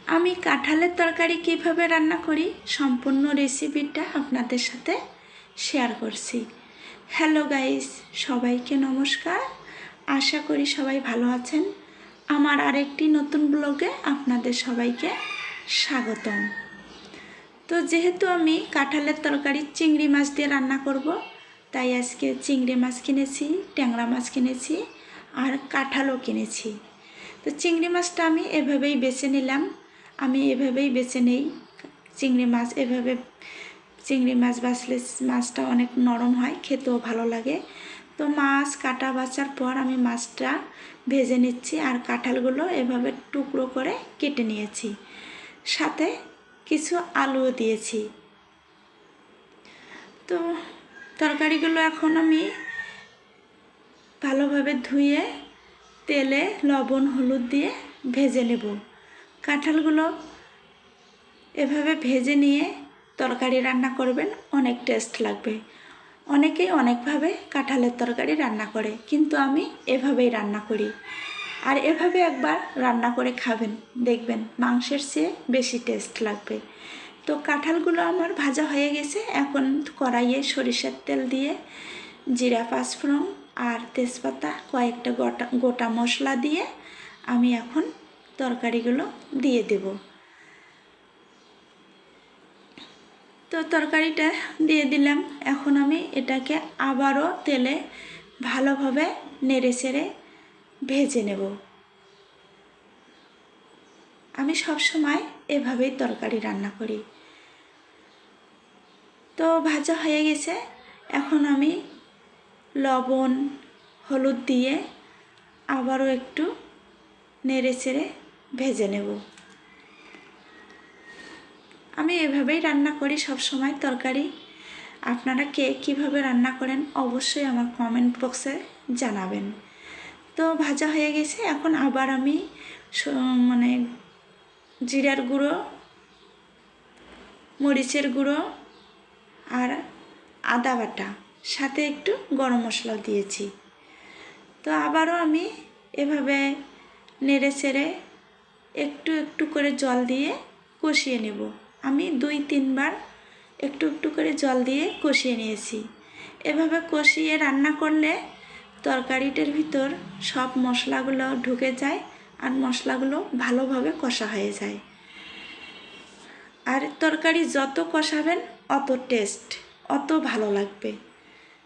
আমি কাঁঠালের তরকারি কিভাবে রান্না করি সম্পূর্ণ রেসিপিটা আপনাদের সাথে শেয়ার করছি। হ্যালো গাইস, সবাইকে নমস্কার। আশা করি সবাই ভালো আছেন। আমার আরেকটি নতুন ব্লগে আপনাদের সবাইকে স্বাগতম। তো যেহেতু আমি কাঁঠালের তরকারি চিংড়ি মাছ দিয়ে রান্না করব, তাই আজকে চিংড়ি মাছ কিনেছি, ট্যাংরা মাছ কিনেছি আর কাঁঠালও কিনেছি। তো চিংড়ি মাছটা আমি এভাবেই বেছে নিলাম। আমি এভাবেই বেছে নেই চিংড়ি মাছ। এভাবে চিংড়ি মাছ বাছলে মাছটা অনেক নরম হয়, খেতেও ভালো লাগে। তো মাছ কাটা বাছার পর আমি মাছটা ভেজে নিচ্ছি আর কাঁঠালগুলো এভাবে টুকরো করে কেটে নিয়েছি, সাথে কিছু আলুও দিয়েছি। তো তরকারিগুলো এখন আমি ভালোভাবে ধুয়ে তেলে লবণ হলুদ দিয়ে ভেজে নেব। কাঁঠালগুলো এভাবে ভেজে নিয়ে তরকারি রান্না করবেন, অনেক টেস্ট লাগবে। অনেকেই অনেকভাবে কাঁঠালের তরকারি রান্না করে, কিন্তু আমি এভাবেই রান্না করি। আর এভাবে একবার রান্না করে খাবেন, দেখবেন মাংসের চেয়ে বেশি টেস্ট লাগবে। তো কাঁঠালগুলো আমার ভাজা হয়ে গেছে। এখন কড়াইয়ে সরিষার তেল দিয়ে জিরা, পাঁচফোড়ন আর তেজপাতা কয়েকটা গোটা মশলা দিয়ে আমি এখন তরকারিগুলো দিয়ে দেব। তো তরকারিটা দিয়ে দিলাম। এখন আমি এটাকে আবারও তেলে ভালোভাবে নেড়ে চেড়ে ভেজে নেব। আমি সবসময় এভাবেই তরকারি রান্না করি। তো ভাজা হয়ে গেছে। এখন আমি লবণ হলুদ দিয়ে আবারও একটু নেড়ে চেড়ে ভেজে নেব। আমি এভাবেই রান্না করি সব সময় তরকারি। আপনারা কে কীভাবে রান্না করেন অবশ্যই আমার কমেন্ট বক্সে জানাবেন। তো ভাজা হয়ে গেছে। এখন আবার আমি জিরার গুঁড়ো, মরিচের গুঁড়ো আর আদা বাটা, সাথে একটু গরম মশলা দিয়েছি। তো আবারও আমি এভাবে নেড়ে চেড়ে একটু একটু করে জল দিয়ে কষিয়ে নেব। আমি 2-3 বার একটু একটু করে জল দিয়ে কষিয়ে নিয়েছি। এভাবে কষিয়ে রান্না করলে তরকারিটার ভিতর সব মশলাগুলো ঢুকে যায় আর মশলাগুলো ভালোভাবে কষা হয়ে যায়। আর তরকারি যত কষাবেন অত টেস্ট, অত ভালো লাগবে।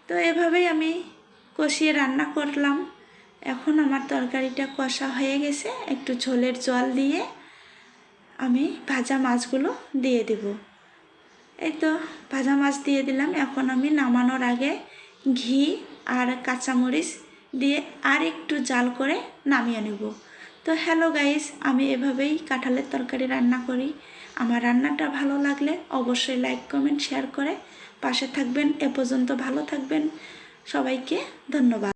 তো এভাবেই আমি কষিয়ে রান্না করলাম। এখন আমার তরকারিটা কষা হয়ে গেছে। একটু ঝোলের জল দিয়ে আমি ভাজা মাছগুলো দিয়ে দেব। এই তো ভাজা মাছ দিয়ে দিলাম। এখন আমি নামানোর আগে ঘি আর কাঁচামরিচ দিয়ে আর একটু জাল করে নামিয়ে নেব। তো হ্যালো গাইস, আমি এভাবেই কাঁঠালের তরকারি রান্না করি। আমার রান্নাটা ভালো লাগলে অবশ্যই লাইক কমেন্ট শেয়ার করে পাশে থাকবেন। এ পর্যন্ত ভালো থাকবেন। সবাইকে ধন্যবাদ।